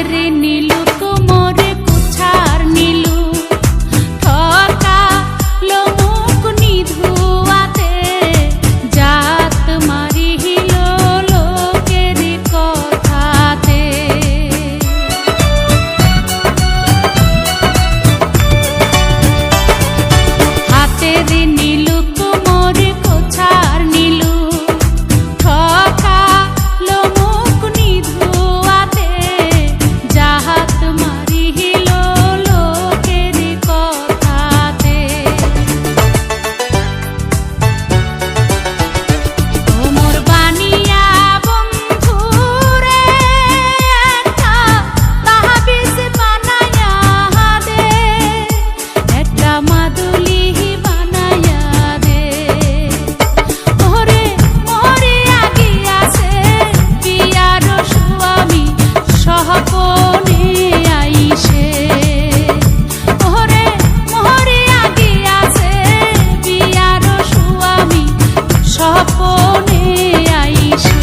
রে নীলু কোমরে কুছার নীলু ঠকা লোমুক নিধুয়াতে জাত মারিল লোকের কথাতে হাতে রে নীলু কোমরে কুছার নীলু ঠকা লোমুক নিধুয়াতে জাত মারিল লোকের কথাতে মোর বানিয়া বন্ধুরে একটা তাহাবিজ বানায়া দে একটা মাদুলি বানায়া দে ওরে মোরে আগিয়াছে বিয়ার স্বামী সহপনে আইসে ওরে মোরে আগিয়াছে বিয়ার স্বামী সহপনে আইসে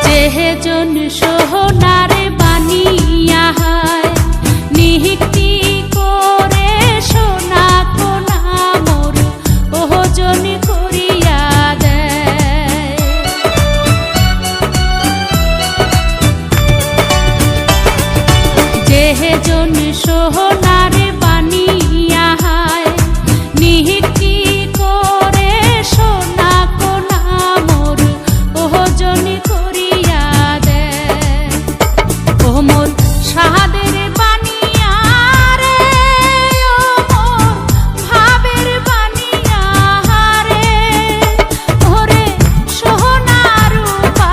যেজন সোহনারে বানিয়া হায় নিহিতি করে সোনা কোনা মোর ওজন করিয়া দেয় যেজন সোহনারে বানিয়া হায় নিহিতি করে সোনা কোনা মোর ওজন করিয়া দেয় ও মোর সাহাদের বানিয়া রে ও মোর ভাবের বানিয়া রে ওরে সোনা রূপা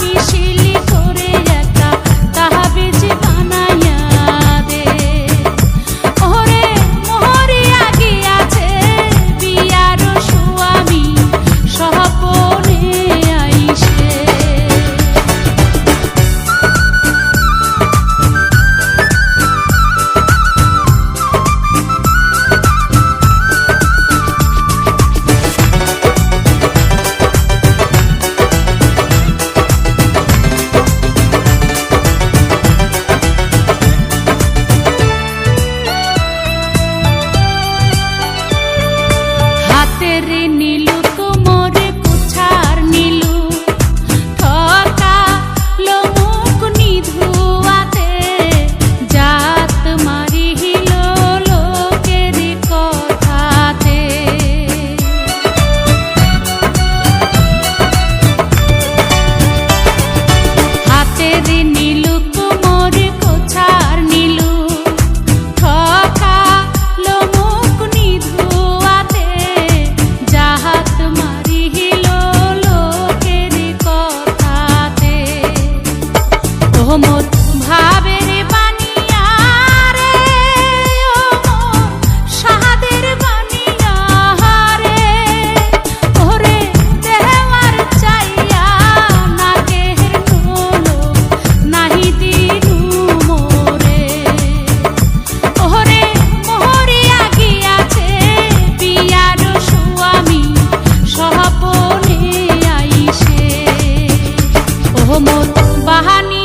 মিশিলি করে একটা তাহাবিজ বানায়া দে ওরে মোহরে আগিয়াছে বিয়ার স্বামী সহপনে আইসে হাতে রে নীলু কোমরে কুছার নীলু ঠকা লোমুক নিধুয়াতে জাত মারিল লোকের কথাতে হাতে রে নীলু কোমরে কুছার নীলু ঠকা লোমুক নিধুয়াতে জাত মারিল লোকের কথাতে ও মোর ভাবের বানিয়া রে ও মোর সাহাদের বানিয়া রে ওরে দেওয়ার চাইয়া নাকের নোলো নাহি দিনু মোরে ওরে মোহরে আগিয়াছে বিয়ার স্বামী সহপনে আইসে ও মোর বাহানি